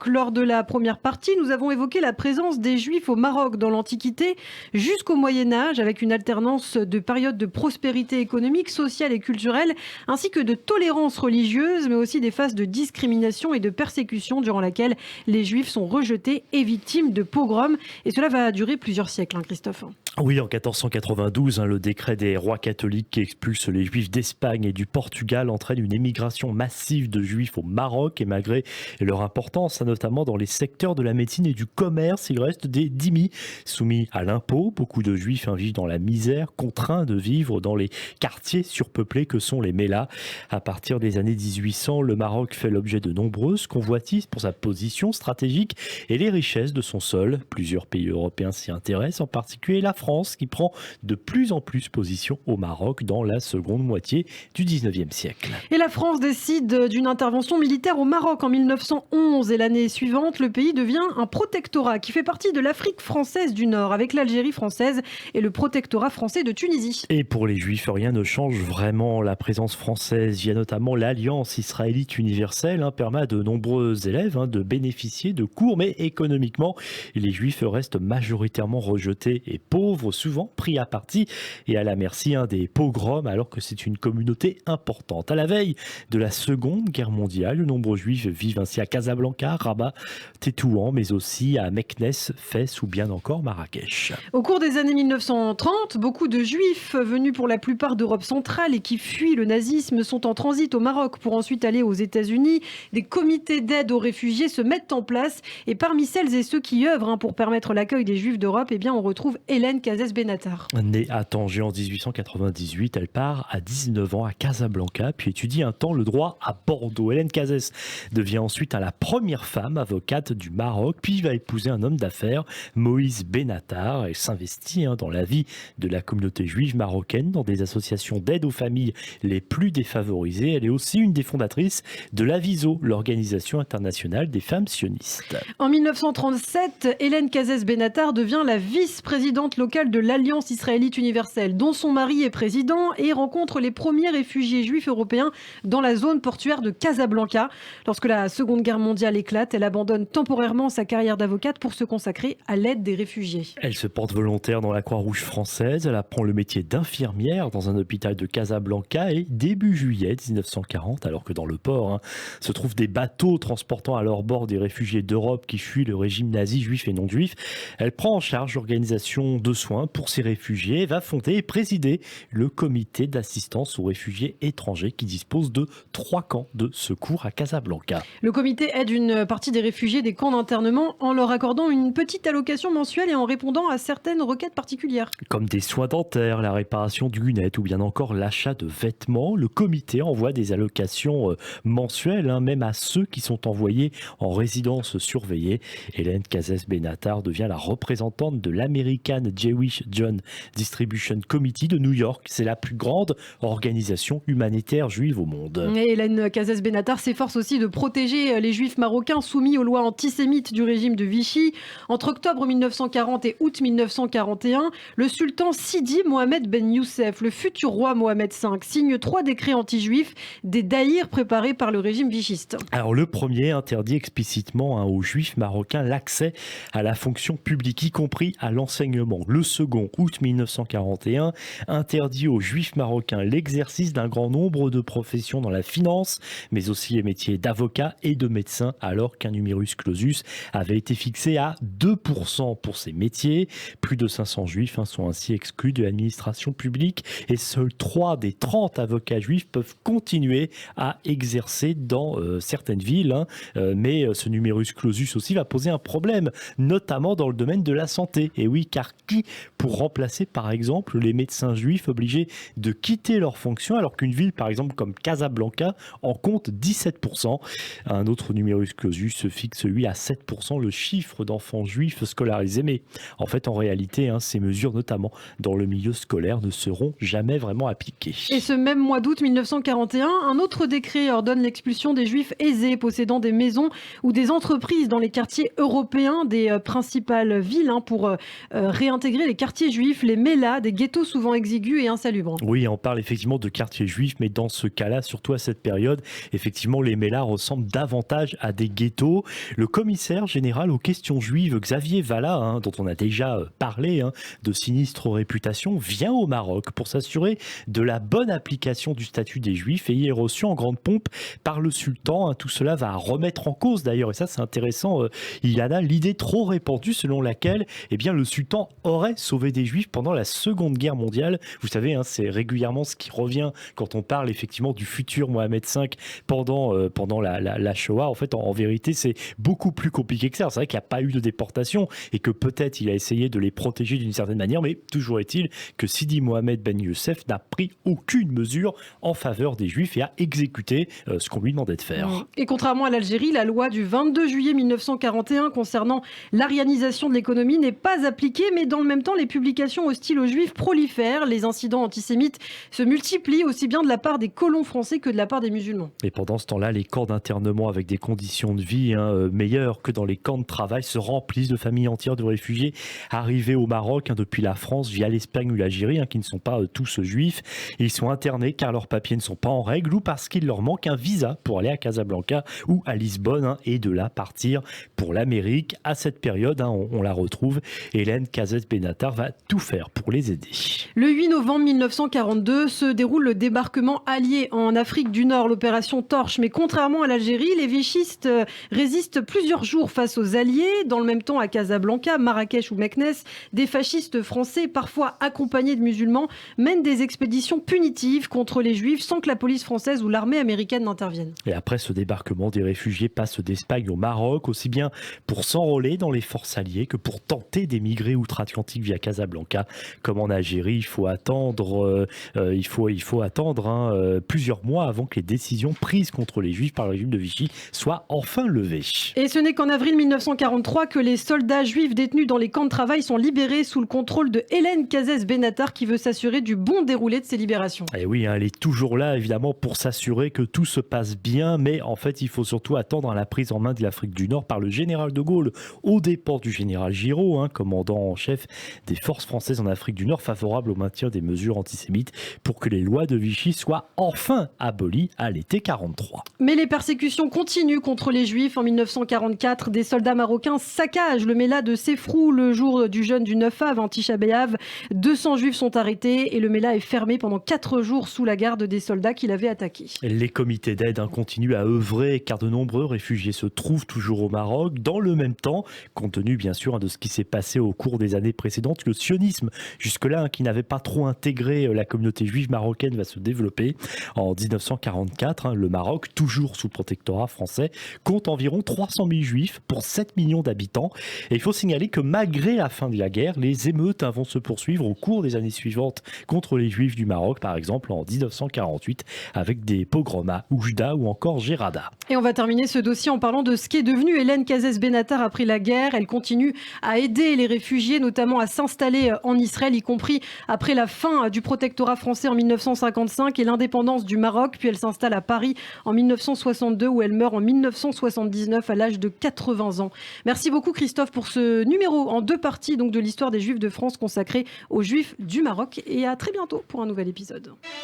Maroc. Lors de la première partie, nous avons évoqué la présence des Juifs au Maroc dans l'Antiquité jusqu'au Moyen-Âge, avec une alternance de périodes de prospérité économique, sociale et culturelle, ainsi que de tolérance religieuse, mais aussi des phases de discrimination et de persécution durant laquelle les Juifs sont rejetés et victimes de pogroms. Et cela va durer plusieurs siècles, Christophe. Oui, en 1492, le décret des rois catholiques qui expulse les Juifs d'Espagne et du Portugal entraîne une émigration massive de Juifs au Maroc. Et malgré leur importance, notamment dans les secteurs de la médecine et du commerce, il reste des dhimmis soumis à l'impôt. Beaucoup de Juifs vivent dans la misère, contraints de vivre dans les quartiers surpeuplés que sont les Mélas. À partir des années 1800, le Maroc fait l'objet de nombreuses convoitises pour sa position stratégique et les richesses de son sol. Plusieurs pays européens s'y intéressent, en particulier la France qui prend de plus en plus position au Maroc dans la seconde moitié du 19e siècle. Et la France décide d'une intervention militaire au Maroc en 1911 et l'année suivante, le pays devient un protectorat qui fait partie de l'Afrique française du Nord avec l'Algérie française et le protectorat français de Tunisie. Et pour les Juifs, rien ne change vraiment. La présence française, il y a notamment l'Alliance israélite universelle, permet à de nombreux élèves de bénéficier de cours, mais économiquement, les Juifs restent majoritairement rejetés et pauvres, souvent pris à partie et à la merci des pogroms, alors que c'est une communauté importante. À la veille de la Seconde Guerre mondiale, de nombreux Juifs vivent ainsi à Casablanca, Rabat, Tétouan, mais aussi à Meknès, Fès ou bien encore Marrakech. Au cours des années 1930, beaucoup de Juifs venus pour la plupart d'Europe centrale et qui fuient le nazisme sont en transit au Maroc pour ensuite aller aux États-Unis. Des comités d'aide aux réfugiés se mettent en place et parmi celles et ceux qui œuvrent pour permettre l'accueil des Juifs d'Europe, on retrouve Hélène Cazès-Benatar. Née à Tanger en 1898, elle part à 19 ans à Casablanca, puis étudie un temps le droit à Bordeaux. Hélène Cazès devient ensuite la première femme avocate du Maroc, puis va épouser un homme d'affaires, Moïse Benatar. Elle s'investit dans la vie de la communauté juive marocaine, dans des associations d'aide aux familles les plus défavorisées. Elle est aussi une des fondatrices de l'Aviso, l'Organisation internationale des femmes sionistes. En 1937, Hélène Cazès-Benatar devient la vice-présidente locale de l'Alliance israélite universelle, dont son mari est président, et rencontre les premiers réfugiés juifs européens dans la zone portuaire de Casablanca. Lorsque la Seconde Guerre mondiale éclate, elle abandonne temporairement sa carrière d'avocate pour se consacrer à l'aide des réfugiés. Elle se porte volontaire dans la Croix-Rouge française, elle apprend le métier d'infirmière dans un hôpital de Casablanca et début juillet 1940, alors que dans le port se trouvent des bateaux transportant à leur bord des réfugiés d'Europe qui fuient le régime nazi, juifs et non juifs, elle prend en charge l'organisation de soins pour ces réfugiés et va fonder et présider le comité d'assistance aux réfugiés étrangers qui dispose de 3 camps de secours à Casablanca. Le comité aide une partie des réfugiés des camps d'internement en leur accordant une petite allocation mensuelle et en répondant à certaines requêtes particulières. Comme des soins dentaires, la réparation de lunettes ou bien encore l'achat de vêtements, le comité envoie des allocations mensuelles, même à ceux qui sont envoyés en résidence surveillée. Hélène Cazès-Benatar devient la représentante de l'American Jewish John Distribution Committee de New York. C'est la plus grande organisation humanitaire juive au monde. Et Hélène Cazès-Benatar s'efforce aussi de protéger les juifs marocains soumis aux lois antisémites du régime de Vichy. Entre octobre 1940 et août 1941, le sultan Sidi Mohamed Ben Youssef, le futur roi Mohamed V, signe 3 décrets anti-juifs, des daïrs préparés par le régime vichiste. Alors le premier interdit explicitement aux juifs marocains l'accès à la fonction publique, y compris à l'enseignement. Le second, août 1941, interdit aux juifs marocains l'exercice d'un grand nombre de professions dans la finance, mais aussi les métiers d'avocat et de médecin, alors qu'un numerus clausus avait été fixé à 2% pour ces métiers. Plus de 500 juifs sont ainsi exclus de l'administration publique et seuls 3 des 30 avocats juifs peuvent continuer à exercer dans certaines villes. Mais ce numerus clausus aussi va poser un problème, notamment dans le domaine de la santé. Et oui, car qui pour remplacer par exemple les médecins juifs obligés de quitter leur fonction alors qu'une ville par exemple comme Casablanca en compte 17%. Un autre numerus clausus se fixe lui à 7% le chiffre d'enfants juifs scolarisés. Mais en fait en réalité ces mesures notamment dans le milieu scolaire ne seront jamais vraiment appliquées. Et ce même mois d'août 1941, un autre décret ordonne l'expulsion des juifs aisés possédant des maisons ou des entreprises dans les quartiers européens des principales villes pour réintégrer les quartiers juifs, les mélas, des ghettos souvent exigus et insalubres. Oui, on parle effectivement de quartiers juifs, mais dans ce cas-là, surtout à cette période, effectivement, les mélas ressemblent davantage à des ghettos tôt. Le commissaire général aux questions juives, Xavier Vallat, dont on a déjà parlé, de sinistre réputation, vient au Maroc pour s'assurer de la bonne application du statut des Juifs et y est reçu en grande pompe par le sultan. Tout cela va remettre en cause d'ailleurs, et ça c'est intéressant, il y en a l'idée trop répandue selon laquelle le sultan aurait sauvé des Juifs pendant la Seconde Guerre mondiale. Vous savez, c'est régulièrement ce qui revient quand on parle effectivement du futur Mohamed V pendant la Shoah. En fait, en vérité, c'est beaucoup plus compliqué que ça. C'est vrai qu'il n'y a pas eu de déportation et que peut-être il a essayé de les protéger d'une certaine manière, mais toujours est-il que Sidi Mohamed Ben Youssef n'a pris aucune mesure en faveur des Juifs et a exécuté ce qu'on lui demandait de faire. Et contrairement à l'Algérie, la loi du 22 juillet 1941 concernant l'arianisation de l'économie n'est pas appliquée, mais dans le même temps, les publications hostiles aux Juifs prolifèrent. Les incidents antisémites se multiplient aussi bien de la part des colons français que de la part des musulmans. Et pendant ce temps-là, les camps d'internement avec des conditions de vie meilleures que dans les camps de travail se remplissent de familles entières de réfugiés arrivés au Maroc depuis la France via l'Espagne ou l'Algérie, qui ne sont pas tous juifs. Ils sont internés car leurs papiers ne sont pas en règle ou parce qu'il leur manque un visa pour aller à Casablanca ou à Lisbonne et de là partir pour l'Amérique. À cette période, on la retrouve, Hélène Cazès Benatar va tout faire pour les aider. Le 8 novembre 1942 se déroule le débarquement allié en Afrique du Nord, l'opération Torche. Mais contrairement à l'Algérie, les vichistes résistent plusieurs jours face aux Alliés. Dans le même temps, à Casablanca, Marrakech ou Meknès, des fascistes français, parfois accompagnés de musulmans, mènent des expéditions punitives contre les Juifs sans que la police française ou l'armée américaine n'interviennent. Et après ce débarquement, des réfugiés passent d'Espagne au Maroc, aussi bien pour s'enrôler dans les forces alliées que pour tenter d'émigrer outre-Atlantique via Casablanca. Comme en Algérie, il faut attendre plusieurs mois avant que les décisions prises contre les Juifs par le régime de Vichy soient enfin levées. Et ce n'est qu'en avril 1943 que les soldats juifs détenus dans les camps de travail sont libérés sous le contrôle de Hélène Cazès Benatar qui veut s'assurer du bon déroulé de ces libérations. Et oui, elle est toujours là évidemment pour s'assurer que tout se passe bien, mais en fait il faut surtout attendre la prise en main de l'Afrique du Nord par le général de Gaulle aux dépens du général Giraud, commandant en chef des forces françaises en Afrique du Nord, favorable au maintien des mesures antisémites pour que les lois de Vichy soient enfin abolies à l'été 43. Mais les persécutions continuent contre les Juifs. En 1944, des soldats marocains saccagent le Méla de Sefrou le jour du jeûne du 9 Av, Tisha B'Av. 200 Juifs sont arrêtés et le Méla est fermé pendant 4 jours sous la garde des soldats qui l'avaient attaqué. Les comités d'aide continuent à œuvrer car de nombreux réfugiés se trouvent toujours au Maroc. Dans le même temps, compte tenu bien sûr de ce qui s'est passé au cours des années précédentes, le sionisme, jusque-là qui n'avait pas trop intégré la communauté juive marocaine, va se développer. En 1944, le Maroc, toujours sous protectorat français, compte environ 300 000 juifs pour 7 millions d'habitants. Et il faut signaler que malgré la fin de la guerre, les émeutes vont se poursuivre au cours des années suivantes contre les juifs du Maroc, par exemple en 1948, avec des pogroms à Oujda ou encore Gerada. Et on va terminer ce dossier en parlant de ce qu'est devenue Hélène Cazès Benatar après la guerre. Elle continue à aider les réfugiés, notamment à s'installer en Israël, y compris après la fin du protectorat français en 1955 et l'indépendance du Maroc. Puis elle s'installe à Paris en 1962 où elle meurt en 1979 à l'âge de 80 ans. Merci beaucoup Christophe pour ce numéro en 2 parties donc de l'histoire des Juifs de France consacrée aux Juifs du Maroc et à très bientôt pour un nouvel épisode.